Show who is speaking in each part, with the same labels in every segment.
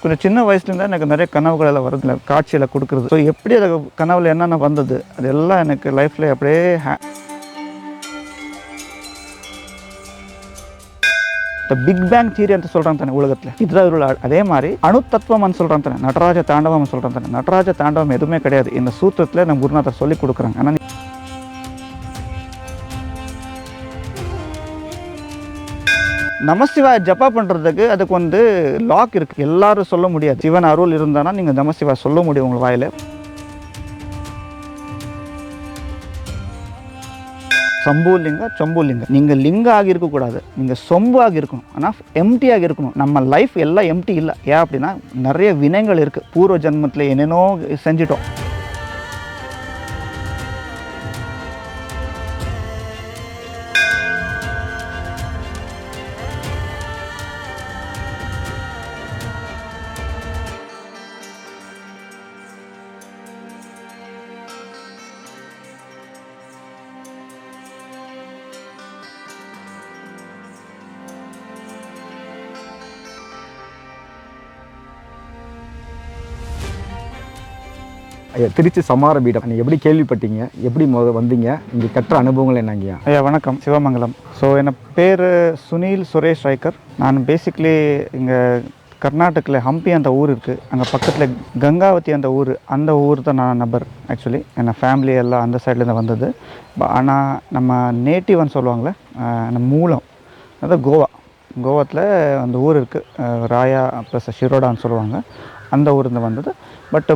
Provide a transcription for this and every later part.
Speaker 1: கொஞ்சம் சின்ன வயசுலேருந்து எனக்கு நிறைய கனவுகள் எல்லாம் வருது, காட்சியில் கொடுக்குறது. ஸோ எப்படி அது கனவுல என்னென்ன வந்தது அது எல்லாம் எனக்கு லைஃப்பில் அப்படியே இந்த பிக் பேங் தியரி ಅಂತ சொல்கிறாங்க தானே உலகத்தில், இதுதான் இவ்வளோ. அதே மாதிரி அணு தத்துவம்னு சொல்கிறாங்க தானே, நடராஜ தாண்டவம்னு சொல்கிறாங்க தானே. நடராஜ தாண்டவம் எதுவுமே கிடையாது, இந்த சூத்திரத்தில் நம்ம குருநாதர் சொல்லி கொடுக்குறாங்க. ஆனால் நமசிவாய ஜப்பா பண்ணுறதுக்கு அதுக்கு லாக் இருக்குது, எல்லாரும் சொல்ல முடியாது. சிவன் அருள் இருந்தானா நீங்கள் நமசிவாய சொல்ல முடியும் உங்கள் வாயில். சம்பூலிங்க சொம்பூலிங்க, நீங்கள் லிங்க ஆகி இருக்கக்கூடாது, நீங்கள் சொம்பு ஆகி இருக்கணும். ஆனால் எம்டி ஆகி இருக்கணும். நம்ம லைஃப் எல்லாம் எம்டி இல்லை. ஏன் அப்படின்னா நிறைய வினைகள் இருக்குது, பூர்வ ஜென்மத்தில் என்னென்னோ செஞ்சிட்டோம்.
Speaker 2: ஐயா, திருச்சி சமார பீடம் நீங்கள் எப்படி கேள்விப்பட்டீங்க, எப்படி வந்தீங்க, இங்கே கற்ற அனுபவங்கள் என்னங்கய்யா?
Speaker 1: ஐயா வணக்கம், சிவமங்கலம். ஸோ என் பேர் சுனில் சுரேஷ் ராய்கர். நான் பேசிக்லி இங்கே கர்நாடகில் ஹம்பி அந்த ஊர் இருக்குது, அங்கே பக்கத்தில் கங்காவதி அந்த ஊர் தான் நான் நபர். ஆக்சுவலி என் ஃபேமிலி எல்லாம் அந்த சைட்லேருந்து வந்தது. ஆனால் நம்ம நேட்டிவ்னு சொல்லுவாங்களே, நம்ம மூலம் அதாவது கோவாத்தில் அந்த ஊர் இருக்குது, ராயா ப்ளஸ் ஷிரோடான்னு சொல்லுவாங்க, அந்த ஊர்லேருந்து வந்தது. But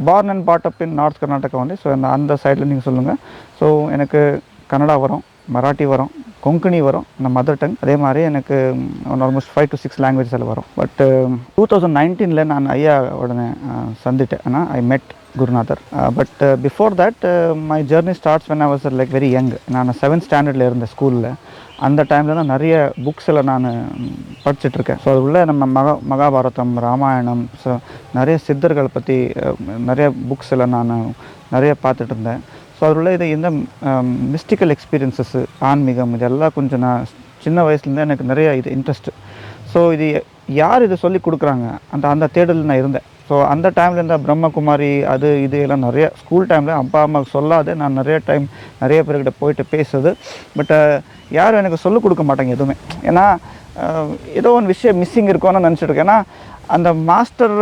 Speaker 1: born and brought up in north Karnataka வந்து. ஸோ அந்த சைடில் நீங்கள் சொல்லுங்கள். ஸோ எனக்கு கன்னடா வரும், மராட்டி வரும், கொங்கணி வரும், இந்த மதர் டங். அதே மாதிரி எனக்கு ஆல்மோஸ்ட் 5 to 6 லாங்குவேஜஸ் எல்லாம் வரும். பட் 2019 நான் ஐயா உடனே சந்திட்டேன். ஆனால் ஐ மெட் குருநாதர். But before that my journey starts when I was like very young. நான் 7th ஸ்டாண்டர்டில் இருந்தேன் ஸ்கூலில். அந்த டைமில் தான் நிறைய புக்ஸ் எல்லாம் நான் படிச்சுட்ருக்கேன். ஸோ அது உள்ள நம்ம மகாபாரதம், ராமாயணம், ஸோ நிறைய சித்தர்கள் பற்றி நிறைய புக்ஸ் எல்லாம் நான் நிறைய பார்த்துட்டு இருந்தேன். ஸோ அது உள்ள இந்த மிஸ்டிக்கல் எக்ஸ்பீரியன்ஸஸ்ஸு, ஆன்மீகம், இதெல்லாம் கொஞ்சம் நான் சின்ன வயசுலேருந்தே எனக்கு நிறைய இன்ட்ரெஸ்ட்டு. ஸோ யார் இதை சொல்லி கொடுக்குறாங்க அந்த தேடலில் நான் இருந்தேன். ஸோ அந்த டைமில் இந்த பிரம்மகுமாரி இது எல்லாம் நிறைய ஸ்கூல் டைமில் அப்பா அம்மாவுக்கு சொல்லாது நான் நிறைய பேர்கிட்ட போயிட்டு பேசுறது. பட் யாரும் எனக்கு சொல்லிக் கொடுக்க மாட்டாங்க எதுவுமே. ஏன்னா ஏதோ ஒரு விஷயம் மிஸ்ஸிங் இருக்கும்னு நினச்சிட்ருக்கேன். ஏன்னா அந்த மாஸ்டர்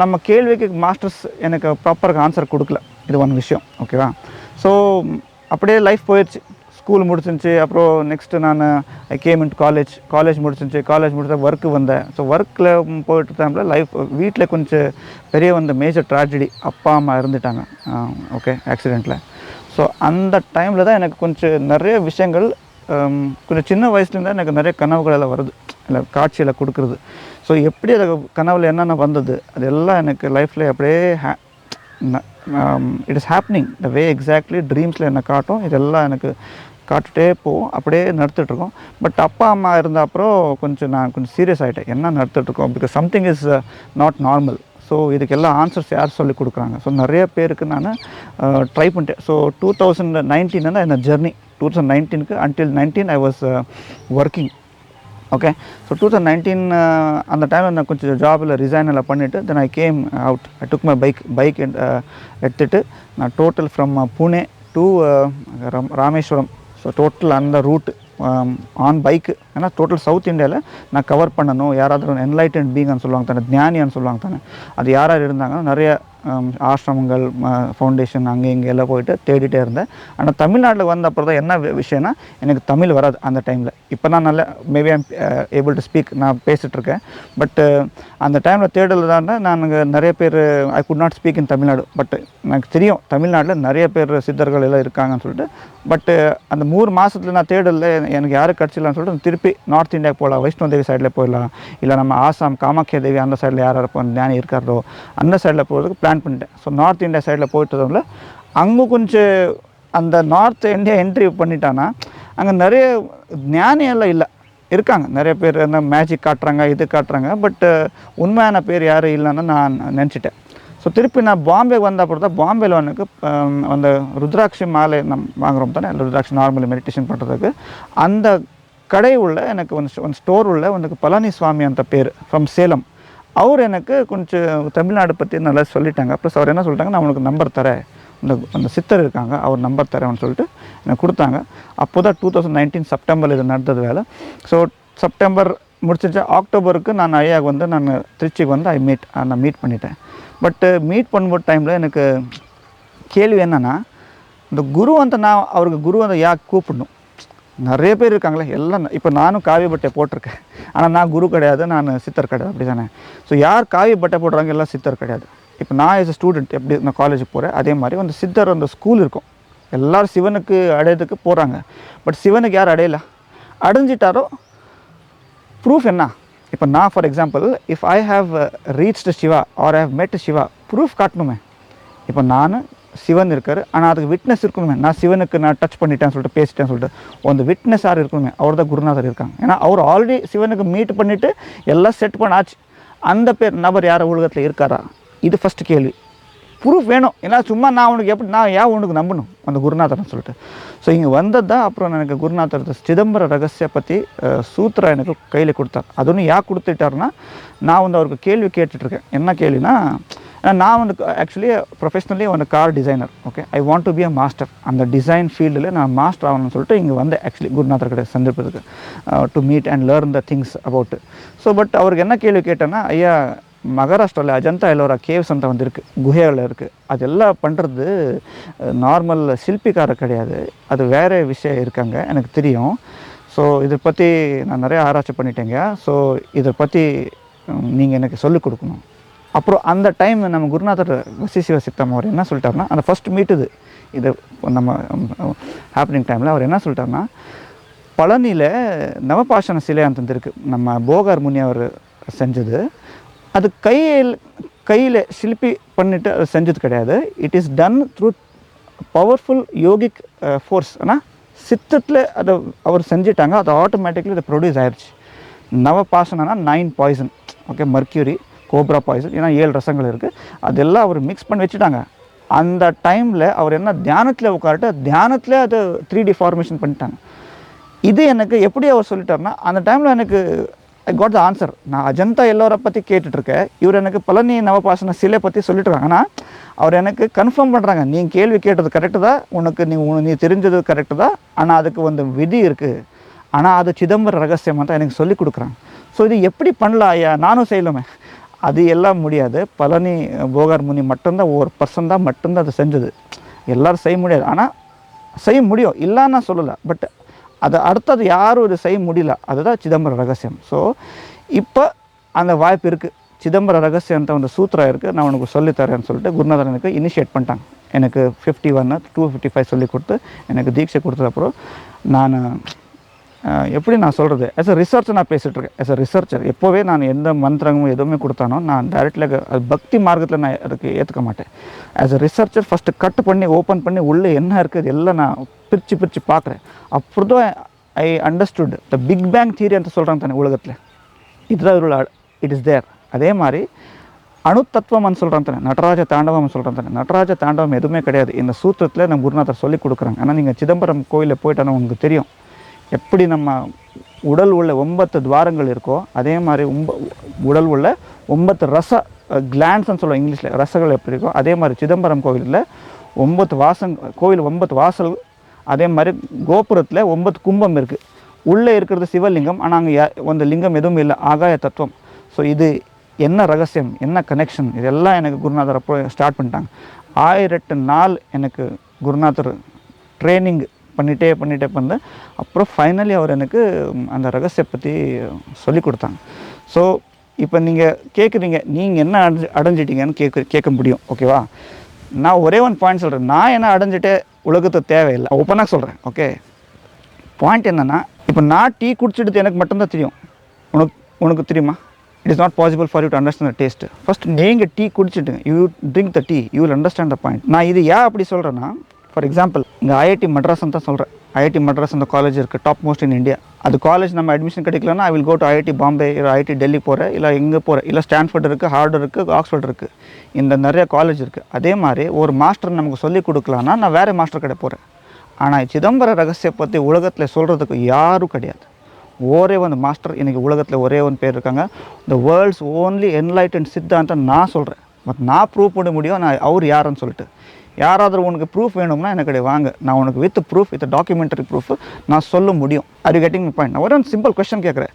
Speaker 1: நம்ம கேள்விக்கு மாஸ்டர்ஸ் எனக்கு ப்ராப்பராக ஆன்சர் கொடுக்கல, இது ஒன்று விஷயம். ஓகேவா? ஸோ அப்படியே லைஃப் போயிடுச்சு. ஸ்கூல் முடிச்சிருந்துச்சு. அப்புறம் நெக்ஸ்ட்டு நான் ஐ கேம் இன்ட் காலேஜ் முடிச்சிருந்துச்சு. காலேஜ் முடிச்ச ஒர்க்கு வந்தேன். ஸோ ஒர்க்கில் போயிட்டு டைமில் லைஃப் வீட்டில் கொஞ்சம் பெரிய மேஜர் ட்ராஜடி, அப்பா அம்மா இருந்துட்டாங்க. ஓகே, ஆக்சிடெண்ட்டில். ஸோ அந்த டைமில் தான் எனக்கு கொஞ்சம் நிறைய விஷயங்கள் கொஞ்சம் சின்ன வயசுலேருந்து எனக்கு நிறைய கனவுகள் எல்லாம் வருது, இல்லை காட்சியில் கொடுக்குறது. ஸோ எப்படி அது கனவுல என்னென்ன வந்தது அது எல்லாம் எனக்கு லைஃப்பில் அப்படியே it is happening the way exactly ட்ரீம்ஸில் என்ன காட்டும், இதெல்லாம் எனக்கு காட்டுகிட்டே போவோம், அப்படியே நடத்திட்டுருக்கோம். பட் அப்பா அம்மா இருந்த அப்புறம் நான் கொஞ்சம் சீரியஸ் ஆகிட்டேன், என்ன நடத்திட்டுருக்கோம், because something is not normal. So இதுக்கெல்லாம் ஆன்சர்ஸ் யார் சொல்லி கொடுக்குறாங்க? ஸோ நிறைய பேருக்கு நான் ட்ரை பண்ணிட்டேன். ஸோ 2019 தான் இந்த journey. 2019 until 19 I was working. Okay. So 2019 அந்த டைமில் நான் கொஞ்சம் ஜாபில் ரிசைன் எல்லாம் பண்ணிவிட்டு then I came out. I took my bike எடுத்துகிட்டு நான் total from Pune to Rameswaram. So total அந்த ரூட்டு ஆன் பைக்கு. ஏன்னா டோட்டல் சவுத் இந்தியாவில் நான் கவர் பண்ணணும். யாராவது என்லைட்டன்ட் பீங்கான்னு சொல்லுவாங்க தானே, ஞானியான்னு சொல்லுவாங்க தானே, அது யாராவது இருந்தாங்கன்னா நிறைய ஆசிரமங்கள், ஃபவுண்டேஷன் அங்கே இங்கே எல்லாம் போயிட்டு தேடிட்டே இருந்தேன். ஆனால் தமிழ்நாட்டில் வந்த அப்புறம் தான் என்ன விஷயம்னா, எனக்கு தமிழ் வராது அந்த டைமில். இப்போ நான் நல்லா maybe I'm able to speak, நான் பேசிகிட்ருக்கேன். பட்டு அந்த டைமில் தேடல் தான் நான் நிறைய பேர் I could not speak in Tamil Nadu. But எனக்கு தெரியும் தமிழ்நாட்டில் நிறைய பேர் சித்தர்கள் எல்லாம் இருக்காங்கன்னு சொல்லிட்டு. பட்டு அந்த 3 மாதத்தில் நான் தேடலில் எனக்கு யாரும் கிடச்சிடலான்னு சொல்லிட்டு திருப்பி நார்த் இந்தியாவுக்கு போகலாம், வைஷ்ணோ தேவி சைடில் போயிடலாம், இல்லை நம்ம ஆசாம் காமாக்கியா தேவி அந்த சைடில் யார் ஞானி இருக்காரோ அந்த சைடில் போகிறதுக்கு பிளான் பண்ணிட்டேன். ஸோ நார்த் இந்தியா சைடில் போயிட்டதுல அங்கே கொஞ்சம் அந்த நார்த் இந்தியா என்ட்ரி பண்ணிட்டான்னா அங்கே நிறைய ஞானியெல்லாம் இல்லை, இருக்காங்க நிறைய பேர் அந்த மேஜிக் காட்டுறாங்க, இது காட்டுறாங்க. பட் உண்மையான பேர் யாரும் இல்லைன்னு நான் நினச்சிட்டேன். ஸோ திருப்பி நான் பாம்பே வந்த அப்புறம் தான் பாம்பேயில் எனக்கு அந்த ருத்ராட்சி மாலை நம்ம வாங்குகிறோம் தானே, ருத்ராட்சி நார்மலி மெடிடேஷன் பண்ணுறதுக்கு அந்த கடை உள்ள எனக்கு ಒಂದು ಸ್ಟೋರ್ ಉಳ್ಳ ಒಂದು ಪಳನಿ ಸ್ವಾಮಿ ಅಂತ பேர் ஃப்ரம் சேலம். அவர் எனக்கு கொஞ்சம் தமிழ்நாடு பற்றி நல்லா சொல்லிட்டாங்க. ப்ளஸ் அவர் என்ன சொல்லிட்டாங்க, நான் உனக்கு நம்பர் தரேன், அந்த சித்தர் இருக்காங்க அவர் நம்பர் தரேன்னு சொல்லிட்டு எனக்கு கொடுத்தாங்க. அப்போ தான் 2019 செப்டம்பர் இது நடந்தது வேலை. ஸோ செப்டம்பர் முடிச்சிச்சு, அக்டோபருக்கு நான் ஐயாவுக்கு வந்து நான் திருச்சிக்கு வந்து நான் மீட் பண்ணிட்டேன். பட்டு மீட் பண்ணும்போது டைமில் எனக்கு கேள்வி என்னென்னா, இந்த குரு வந்து நான் அவருக்கு குரு வந்து கூப்பிடணும். நிறைய பேர் இருக்காங்களே எல்லாம். இப்போ நானும் காவி பட்டை போட்டிருக்கேன், ஆனால் நான் குரு கிடையாது, நான் சித்தர் கிடையாது, அப்படி தானே. ஸோ யார் காவி பட்டை போடுறாங்க எல்லாம் சித்தர் கிடையாது. இப்போ நான் எஸ் ஸ்டூடெண்ட் எப்படி நான் காலேஜுக்கு போகிறேன், அதே மாதிரி அந்த சித்தர் அந்த ஸ்கூல் இருக்கும். எல்லோரும் சிவனுக்கு அடையிறதுக்கு போகிறாங்க. பட் சிவனுக்கு யார் அடையலை, அடைஞ்சிட்டாரோ ப்ரூஃப் என்ன? இப்போ நான் for example, if I have reached Shiva or I have met Shiva, proof காட்டணுமே. இப்போ நான் சிவன் இருக்கார், ஆனால் அதுக்கு விட்னஸ் இருக்கணுமே. நான் சிவனுக்கு நான் டச் பண்ணிட்டேன்னு சொல்லிட்டு பேசிட்டேன்னு சொல்லிட்டு அந்த விட்னஸ் யார் இருக்கணுமே, அவர் தான் குருநாதர் இருக்காங்க. ஏன்னா அவர் ஆல்ரெடி சிவனுக்கு மீட் பண்ணிவிட்டு எல்லாம் செட் பண்ணாச்சு. அந்த பேர் நபர் யார் உலகத்தில் இருக்காரா, இது ஃபஸ்ட்டு கேள்வி. ப்ரூஃப் வேணும். ஏன்னா சும்மா நான் ஏன் உனக்கு நம்பணும் அந்த குருநாதர்னு சொல்லிட்டு. ஸோ இங்கே வந்தது தான் அப்புறம் எனக்கு குருநாதர் சிதம்பர ரகசிய பற்றி சூத்ரா எனக்கு கையில் கொடுத்தார். அது ஒன்று ஏன் கொடுத்துட்டாருன்னா, நான் வந்து அவருக்கு கேள்வி கேட்டுட்ருக்கேன். என்ன கேள்வினா, நான் வந்து ஆக்சுவலி ப்ரொஃபஷ்னலி வந்து car designer. Okay, I want to be a master. அந்த டிசைன் ஃபீல்டில் நான் மாஸ்டர் ஆகணும்னு சொல்லிட்டு இங்கே வந்து ஆக்சுவலி குருநாதர் கிட்ட சந்திப்பதுக்கு to meet and learn the things about. So but அவருக்கு என்ன கேள்வி கேட்டேன்னா, ஐயா மகாராஷ்டிராவில் அஜந்தா எல்லோரா கேவ்ஸ் அந்த வந்து இருக்குது, குகைகள் இருக்குது. அதெல்லாம் பண்ணுறது நார்மல் சிற்பிக்காரர் கிடையாது, அது வேறு விஷயம் இருக்காங்க எனக்கு தெரியும். ஸோ இதை பற்றி நான் நிறைய ஆராய்ச்சி பண்ணிட்டேங்க. ஸோ இதை பற்றி நீங்கள் எனக்கு சொல்லிக் கொடுக்கணும். அப்புறம் அந்த டைம் நம்ம குருநாதர் வசிசிவ சித்தம் அவர் என்ன சொல்லிட்டாருன்னா, அந்த ஃபஸ்ட் மீட்டுது இது நம்ம ஹேப்பனிங் டைமில் அவர் என்ன சொல்லிட்டாருன்னா, பழனியில் நவபாஷண சிலை அந்த இருக்குது, நம்ம போகார் முனி அவர் செஞ்சது. அது கையில் சிற்பி பண்ணிவிட்டு அது செஞ்சது கிடையாது. It is done through powerful yogic force. ஆனால் சித்தத்தில் அதை அவர் செஞ்சிட்டாங்க, அது ஆட்டோமேட்டிக்லி அது ப்ரொடியூஸ் ஆயிடுச்சு. நவபாஷணனா 9 poison. Okay, mercury, cobra poison, ஏன்னா 7 ரசங்கள் இருக்குது. அதெல்லாம் அவர் மிக்ஸ் பண்ணி வச்சுட்டாங்க. அந்த டைமில் அவர் என்ன தியானத்தில் உட்காந்துட்டு தியானத்தில் அது 3D ஃபார்மேஷன் பண்ணிட்டாங்க. இது எனக்கு எப்படி அவர் சொல்லிட்டாருன்னா, அந்த டைமில் எனக்கு ஐ காட் த ஆன்சர். நான் அஜந்தா எல்லோரை பற்றி கேட்டுட்ருக்கேன், இவர் எனக்கு பழனி நவபாஷண சிலை பற்றி சொல்லிட்டுருக்காங்க. ஆனால் அவர் எனக்கு கன்ஃபார்ம் பண்ணுறாங்க, நீங்கள் கேள்வி கேட்டது கரெக்டு தான், நீ தெரிஞ்சது கரெக்டு தான், ஆனால் அதுக்கு வந்து விதி இருக்குது, ஆனால் அது சிதம்பர ரகசியமாக தான் எனக்கு சொல்லிக் கொடுக்குறாங்க. ஸோ இது எப்படி பண்ணலாம் ஐயா, நானும் செய்யலாமே. அது எல்லாம் முடியாது. பழனி போகார் முனி மட்டும்தான், ஒரு பர்சன் தான் மட்டும்தான் அதை செஞ்சது. எல்லோரும் செய்ய முடியாது, ஆனால் செய்ய முடியும், இல்லைன்னு நான் சொல்லலை. பட் அது அடுத்தது யாரும் இது செய்ய முடியல, அதுதான் சிதம்பர ரகசியம். ஸோ இப்போ அந்த வாய்ப்பு இருக்குது. சிதம்பர ரகசியத்தை வந்து சூத்ரா இருக்குது, நான் உனக்கு சொல்லித்தரேன்னு சொல்லிட்டு குருநாதர் எனக்கு இனிஷியேட் பண்ணிட்டாங்க. எனக்கு 51 255 சொல்லி கொடுத்து எனக்கு தீட்சை கொடுத்ததுக்கப்புறம் நான் எப்படி நான் சொல்கிறது, ஆஸ் அ ரிசர்ச்சர் நான் பேசிகிட்ருக்கேன். ஆஸ் அ ரிசர்ச்சர் எப்போவே நான் எந்த மந்திரமும் எதுவுமே கொடுத்தானோ நான் டைரெக்டில் அது பக்தி மார்க்கத்தில் நான் அதுக்கு ஏற்றுக்க மாட்டேன். As a researcher first cut பண்ணி ஓப்பன் பண்ணி உள்ளே என்ன இருக்குது எல்லாம் நான் பிரித்து பார்க்குறேன். அப்படி தான் I understood the big bang theory ಅಂತ சொல்கிறாங்க தானே உலகத்தில், இதுதான் இவ்வளோ இட் இஸ் தேர். அதே மாதிரி அணுத்தத்துவம்னு சொல்கிறாங்க தானே, நடராஜ தாண்டவம்னு சொல்கிறாங்க தானே, நடராஜ தாண்டவம் எதுவுமே கிடையாது இந்த சூத்திரத்தில் நம்ம குருநாதர் சொல்லி கொடுக்குறாங்க. ஆனால் நீங்கள் சிதம்பரம் கோயிலில் போயிட்டாலும் உங்களுக்கு தெரியும், எப்படி நம்ம உடல் உள்ள 9 துவாரங்கள் இருக்கோ அதே மாதிரி உடல் உள்ள 9 ரச கிளான்ஸ்ன்னு சொல்லுவோம் இங்கிலீஷில், ரசங்கள் எப்படி இருக்கோ அதே மாதிரி சிதம்பரம் கோயிலில் 9 கோயில் 9 வாசல். அதே மாதிரி கோபுரத்தில் 9 கும்பம் இருக்குது. உள்ளே இருக்கிறது சிவலிங்கம், ஆனால் அங்கே அந்த லிங்கம் எதுவும் இல்லை, ஆகாய தத்துவம். ஸோ இது என்ன ரகசியம், என்ன கனெக்ஷன், இதெல்லாம் எனக்கு குருநாதர் அப்போ ஸ்டார்ட் பண்ணிட்டாங்க. 1008 நாள் எனக்கு குருநாதர் ட்ரைனிங் பண்ணிகிட்டே வந்து அப்புறம் ஃபைனலி அவர் எனக்கு அந்த ரகசியத்தை பற்றி சொல்லி கொடுத்தாங்க. ஸோ இப்போ நீங்கள் கேட்குறீங்க, நீங்கள் என்ன அடைஞ்சிட்டீங்கன்னு கேட்க முடியும். ஓகேவா, நான் ஒரே ஒன் பாயிண்ட் சொல்கிறேன், நான் என்ன அடைஞ்சிட்டே உலகத்தை தேவையில்லை, ஓப்பனாக சொல்கிறேன். ஓகே, பாயிண்ட் என்னென்னா, இப்போ நான் டீ குடிச்சிட்டு எனக்கு மட்டும்தான் தெரியும், உனக்கு தெரியுமா? It is not possible for you to understand the taste. First நீங்கள் டீ குடிச்சிட்டுங்க, you drink the tea, you will understand the point. நான் இது ஏன் அப்படி சொல்கிறேன்னா, ஃபார் எக்ஸாம்பிள் இங்கே ஐஐடி மெட்ராஸ்ன்னு தான் சொல்கிறேன். ஐஐடி மெட்ராஸ் அந்த காலேஜ் இருக்குது, டாப் மோஸ்ட் இன் இந்தியா. அது காலேஜ் நம்ம அட்மிஷன் கிடைக்கலன்னா I will go to IIT Bombay, இல்லை ஐஐடி டெல்லி போகிறேன், இல்லை எங்கே போகிறேன், இல்லை ஸ்டான்ஃபோர்ட் இருக்குது, ஹார்வர்ட் இருக்குது, ஆக்ஸ்ஃபோர்ட் இருக்குது, இந்த நிறைய காலேஜ் இருக்குது. அதே மாதிரி ஒரு மாஸ்டர் நமக்கு சொல்லிக் கொடுக்கலான்னா நான் வேறு மாஸ்டர் கடை போகிறேன். ஆனால் சிதம்பர ரகசிய பற்றி உலகத்தில் சொல்கிறதுக்கு யாரும் கிடையாது. ஒரே ಒಂದು மாஸ்டர் இன்றைக்கி உலகத்தில் ஒரே ಒಂದು பேர் இருக்காங்க. த வேர்ல்ட்ஸ் ஓன்லி என்லைட்டன்ட் சித்தாந்த நான் சொல்கிறேன். பட் நான் ப்ரூவ் பண்ண முடியும் நான் அவர் யாருன்னு சொல்லிட்டு. யாராவது உனக்கு ப்ரூஃப் வேணும்னா எனக்கு வாங்க, நான் உனக்கு with proof with documentary proof நான் சொல்ல முடியும். Are you getting my point? நான் ஒரு சிம்பிள் கொஸ்டின் கேட்குறேன்,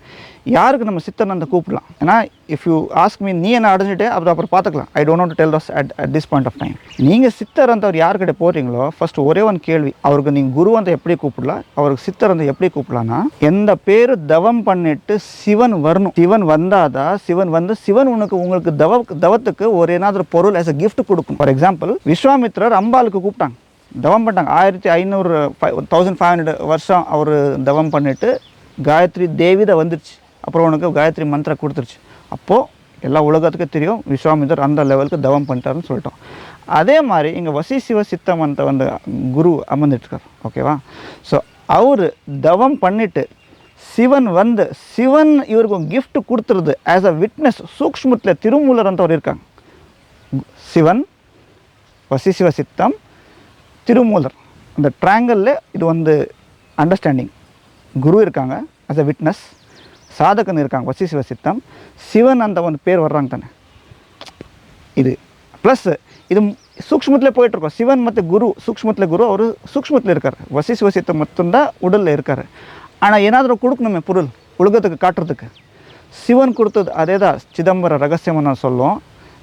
Speaker 1: யாருக்கு நம்ம சித்தனந்த கூப்பிடலாம்? ஏன்னா இஃப் யூ ஆஸ்க் மீ நீ என்ன அடைஞ்சிட்டே அப்புறம் பார்த்துக்கலாம். I don't want to tell this at this point of time. நீங்கள் சித்தர் அந்த அவர் யார்கிட்ட போகிறீங்களோ ஃபர்ஸ்ட் ஒரே ஒரு கேள்வி, அவருக்கு நீங்கள் குரு அந்த எப்படி கூப்பிடலாம், அவருக்கு சித்தர் அந்த எப்படி கூப்பிடலாம்னா, எந்த பேர் தவம் பண்ணிட்டு சிவன் வரணும். சிவன் வந்தாதான் சிவன் வந்து சிவன் உங்களுக்கு தவத்துக்கு ஒரு ஏதாவது பொருள் ஆஸ் அ கிஃப்ட் கொடுக்கும். ஃபார் எக்ஸாம்பிள் விஸ்வாமித்ரர் அம்பாளுக்கு கூப்பிட்டாங்க, தவம் பண்ணிட்டாங்க. 1500 வருஷம் அவர் தவம் பண்ணிட்டு காயத்ரி தேவி தான் வந்துருச்சு. அப்புறம் உனக்கு காயத்ரி மந்திரம் கொடுத்துருச்சு. அப்போது எல்லா உலகத்துக்கும் தெரியும் விஸ்வாமித்தர் அந்த லெவலுக்கு தவம் பண்ணிட்டாருன்னு சொல்லிட்டோம். அதே மாதிரி இங்கே வசிசிவ சித்தம் அந்த குரு அமர்ந்துட்டுருக்கார். ஓகேவா? ஸோ அவர் தவம் பண்ணிவிட்டு சிவன் இவருக்கு கிஃப்ட் கொடுத்துருது ஆஸ் அ விட்னஸ். சூக்ஷ்மத்தில் திருமூலர் ಅಂತವ್ರು இருக்காங்க. சிவன், வசிசிவ சித்தம், திருமூலர், அந்த ட்ராங்கலில் இது வந்து அண்டர்ஸ்டாண்டிங். குரு இருக்காங்க ஆஸ் அ விட்னஸ், சாதகன் இருக்காங்க வசிசிவ சித்தம், சிவன் அந்த ಒಂದು பேர் வர்றாங்க தானே. இது ப்ளஸ் இது சூக்ஷ்மத்தில் போயிட்டுருக்கோம். சிவன் ಮತ್ತು குரு சூக்ஷ்மத்தில் குரு, அவர் சூக்ஷ்மத்தில் இருக்கார். வசிசிவ சித்தம் மட்டும்தான் உடலில் இருக்கார். ஆனால் ஏனாದರೂ கொடுக்கணுமே பொருள் உலகத்துக்கு காட்டுறதுக்கு. சிவன் கொடுத்தது அதே தான் சிதம்பர ரகசியம்னு சொல்லுவோம்.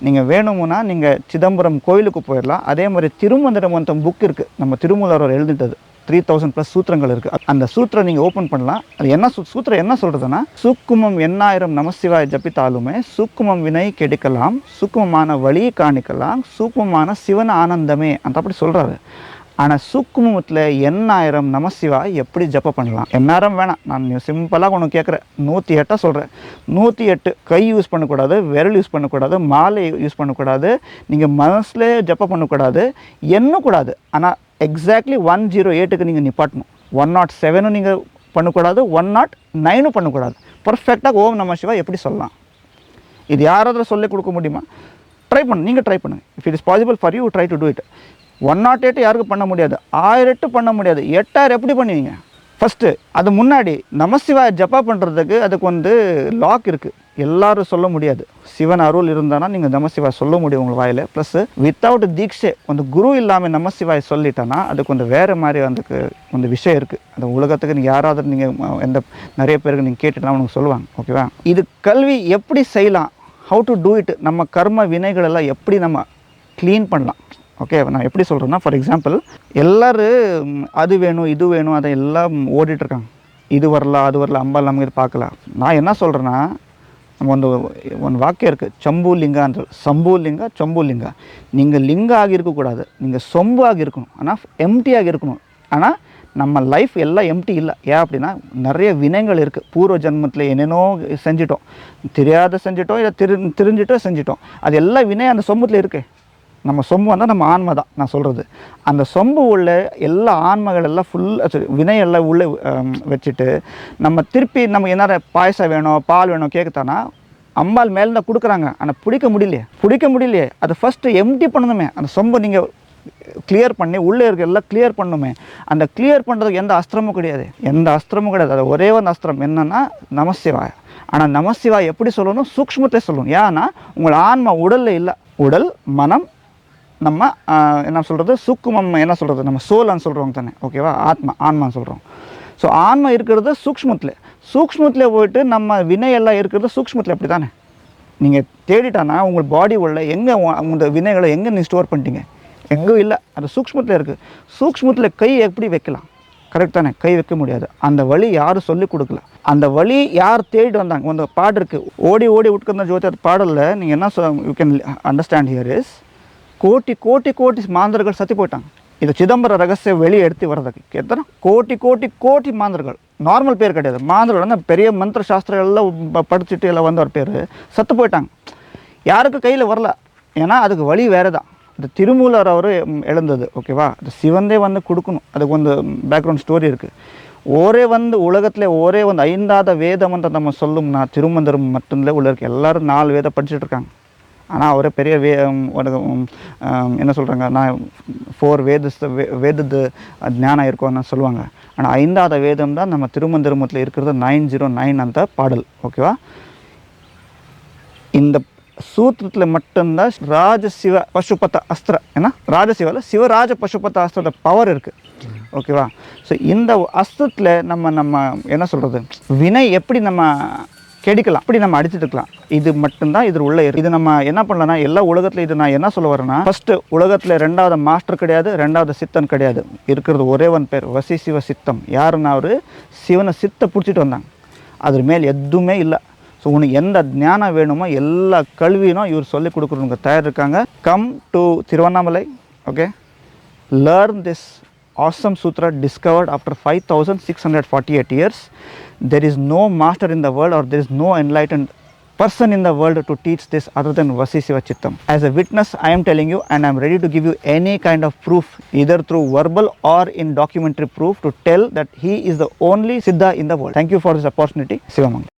Speaker 1: நீங்கள் வேணுமுன்னா நீங்கள் சிதம்பரம் கோயிலுக்கு போயிடலாம். அதே மாதிரி திருமந்திரம் அந்த புக் இருக்குது, நம்ம திருமூலர் அவர் எழுதிட்டது. 3000+ சூத்திரங்கள் இருக்குது. அந்த சூத்திரம் நீங்கள் ஓப்பன் பண்ணலாம். அது என்ன சூத்திரம் என்ன சொல்கிறதுன்னா, சூக்குமம் 8000 நமசிவாய் ஜபித்தாலுமே சூக்குமம் வினை கெடுக்கலாம், சூக்குமமான வழி காணிக்கலாம், சூக்குமமான சிவன் ஆனந்தமே அந்த அப்படி சொல்கிறாரு. ஆனால் சூக்குமத்தில் 8000 நமசிவாய் எப்படி ஜப்ப பண்ணலாம்? 8000 வேணாம், நான் சிம்பிளாக ஒன்று கேட்குறேன். 108 சொல்கிறேன். 108 கை யூஸ் பண்ணக்கூடாது, விரல் யூஸ் பண்ணக்கூடாது, மாலை யூஸ் பண்ணக்கூடாது, நீங்கள் மனசில் ஜப்ப பண்ணக்கூடாது, எண்ணக்கூடாது. ஆனால் எக்ஸாக்ட்லி 108க்கு நீங்கள் நிப்பாட்டணும். 107 நீங்கள் பண்ணக்கூடாது, 109 பண்ணக்கூடாது. பர்ஃபெக்டாக ஓம் நம சிவா எப்படி சொல்லலாம்? இது யாராவது சொல்லிக் கொடுக்க முடியுமா? ட்ரை பண்ணு, நீங்கள் ட்ரை பண்ணுங்கள். If it is possible for you try to do it. 108 யாருக்கும் பண்ண முடியாது, 1008 பண்ண முடியாது, 8000 எப்படி பண்ணுவீங்க? ஃபஸ்ட்டு அது முன்னாடி நமசிவாய ஜப்பா பண்ணுறதுக்கு அதுக்கு வந்து லாக் இருக்குது. எல்லோரும் சொல்ல முடியாது. சிவன் அருள் இருந்தானா நீங்கள் நமசிவாய் சொல்ல முடியும் உங்கள் வாயில். ப்ளஸ் வித்தவுட் தீட்சை அந்த குரு இல்லாமல் நமசிவாய் சொல்லிட்டேன்னா அதுக்கு வந்து வேறு மாதிரி அதுக்கு ಒಂದು விஷயம் இருக்குது. அந்த உலகத்துக்கு நீங்கள் யாராவது நீங்கள் எந்த நிறைய பேருக்கு நீங்கள் கேட்டுட்டா உனக்கு சொல்லுவாங்க. ஓகேவா? இது கல்வி எப்படி செய்யலாம், ஹவு டு டூ இட், நம்ம கர்ம வினைகளெல்லாம் எப்படி நம்ம க்ளீன் பண்ணலாம். ஓகே, நான் எப்படி சொல்கிறேன்னா, ஃபார் எக்ஸாம்பிள் எல்லோரும் அது வேணும் இது வேணும் அதை எல்லாம் ஓடிட்டுருக்காங்க. இது வரலாம் அது வரல, அம்பாள் நமக்கு இது பார்க்கலாம். நான் என்ன சொல்கிறேன்னா, நம்ம ಒಂದು வாக்கியம் இருக்குது, சம்பூலிங்கன்ற சம்பூலிங்க சம்பூலிங்க. நீங்கள் லிங்க ஆகி இருக்கக்கூடாது, நீங்கள் சொம்பு ஆகி இருக்கணும். ஆனால் எம்டியாகி இருக்கணும். ஆனால் நம்ம லைஃப் எல்லாம் எம்டி இல்லை. ஏன் அப்படின்னா நிறைய வினைகள் இருக்குது. பூர்வ ஜென்மத்தில் என்னென்னோ செஞ்சிட்டோம், தெரியாத செஞ்சிட்டோம், இல்லை தெரிஞ்சிட்டோ செஞ்சிட்டோம். அது எல்லாம் வினை அந்த சொம்புத்தில் இருக்குது. நம்ம சொம்பு வந்தால் நம்ம ஆன்மை தான் நான் சொல்கிறது. அந்த சொம்பு உள்ள எல்லா ஆன்மைகள் எல்லாம் வினையெல்லாம் உள்ளே வச்சுட்டு நம்ம திருப்பி நம்ம என்ன பாயசம் வேணும் பால் வேணும் கேட்குத்தானா அம்பாள் மேலே தான் கொடுக்குறாங்க. ஆனால் பிடிக்க முடியலையே. அது ஃபஸ்ட்டு எம்டி பண்ணணுமே. அந்த சொம்பை நீங்கள் கிளியர் பண்ணி உள்ளே இருக்க எல்லாம் கிளியர் பண்ணணுமே. அந்த கிளியர் பண்ணுறதுக்கு எந்த அஸ்திரமும் கிடையாது. அது ஒரே ஒரு அஸ்திரம் என்னென்னா நமசிவாய். ஆனால் நமசிவாய் எப்படி சொல்லணும்? சூக்ஷ்மத்தை சொல்லணும். ஏன்னா உங்கள் ஆன்மா உடலில் இல்லை. உடல் மனம் நம்ம என்ன சொல்கிறது, சூக்குமம் என்ன சொல்கிறது, நம்ம சோல்னு சொல்கிறோம் தானே. ஓகேவா? ஆன்மான்னு சொல்கிறோம். ஸோ ஆன்மா இருக்கிறது சூக்ஷ்மத்தில் போயிட்டு நம்ம வினையெல்லாம் இருக்கிறது சூக்ஷ்மத்தில். அப்படி தானே நீங்கள் தேடிட்டானா உங்கள் பாடி உள்ள எங்கே உங்கள் வினைகளை எங்கே நீ ஸ்டோர் பண்ணிட்டீங்க? எங்கேயும் இல்லை, அது சூக்ஷ்மத்தில் இருக்குது. சூக்ஷ்மத்தில் கை எப்படி வைக்கலாம்? கரெக்ட் தானே? கை வைக்க முடியாது. அந்த வழி யாரும் சொல்லிக் கொடுக்கல. அந்த வழி யார் தேடிட்டு வந்தாங்க? ಒಂದು பாடு இருக்குது, ஓடி ஓடி உட்கார்ந்த ஜோதி. அது பாடலில் நீங்கள் என்ன you can understand here is, கோட்டி கோட்டி கோட்டி மாந்தர்கள் சத்தி போயிட்டாங்க. இது சிதம்பர ரகசிய வெளியே எடுத்து வர்றதுக்கு எத்தனை கோட்டி கோட்டி கோட்டி மாந்தர்கள். நார்மல் பேர் கிடையாது. மாந்தர்கள் வந்து பெரிய மந்திர சாஸ்திரம் எல்லாம் படிச்சுட்டு எல்லாம் வந்தவர் பேர் சத்து போயிட்டாங்க. யாருக்கு கையில் வரல. ஏன்னா அதுக்கு வழி வேறு தான். இந்த திருமூலர் அவர் எழுந்தது. ஓகேவா? அது சிவந்தே வந்து கொடுக்கணும். அதுக்கு ಒಂದು பேக்ரவுண்ட் ஸ்டோரி இருக்குது. ஒரே வந்து உலகத்தில் ஒரே வந்து 5வது வேதம் ಅಂತ நம்ம சொல்லும்னா திருமந்திரம் மட்டும்தான் உள்ள இருக்குது. எல்லோரும் 4 வேதம் படிச்சுட்டு இருக்காங்க. ஆனால் அவரே பெரிய என்ன சொல்கிறாங்க, நான் 4 வேதத்து ஞானம் இருக்கும்னு சொல்லுவாங்க. ஆனால் 5வது வேதம் தான் நம்ம திருமந்திரமத்தில் இருக்கிறது 909 அந்த பாடல். ஓகேவா? இந்த சூத்திரத்தில் மட்டும்தான் ராஜசிவ பசுபத அஸ்திர, ஏன்னா ராஜசிவாவில் சிவராஜ பசுபத அஸ்திரத பவர் இருக்குது. ஓகேவா? ஸோ இந்த அஸ்திரத்தில் நம்ம என்ன சொல்கிறது, வினை எப்படி நம்ம கெடுக்கலாம், அப்படி நம்ம அடிச்சுட்டு இருக்கலாம். இது மட்டும்தான் இதில் உள்ள இது நம்ம என்ன பண்ணலன்னா, எல்லா உலகத்தில் இது நான் என்ன சொல்ல வரேன்னா, ஃபஸ்ட்டு உலகத்தில் 2வது மாஸ்டர் கிடையாது, 2வது சித்தன் கிடையாது. இருக்கிறது ஒரே பேர் வசி சிவ சித்தம். யாருன்னா அவர் சிவனை சித்தை பிடிச்சிட்டு வந்தாங்க. அது மேல் எதுவுமே இல்லை. ஸோ உனக்கு எந்த ஞானம் வேணுமோ எல்லா கல்வியும் இவர் சொல்லிக் கொடுக்குறவங்க தயார் இருக்காங்க. Come to Tiruvannamalai. Okay, learn this awesome sutra discovered after 5648 years. There is no master in the world, or there is no enlightened person in the world to teach this other than Vasi Siva Chittam. As a witness, I am telling you, and I am ready to give you any kind of proof, either through verbal or in documentary proof, to tell that he is the only Siddha in the world. Thank you for this opportunity. Sivamangal.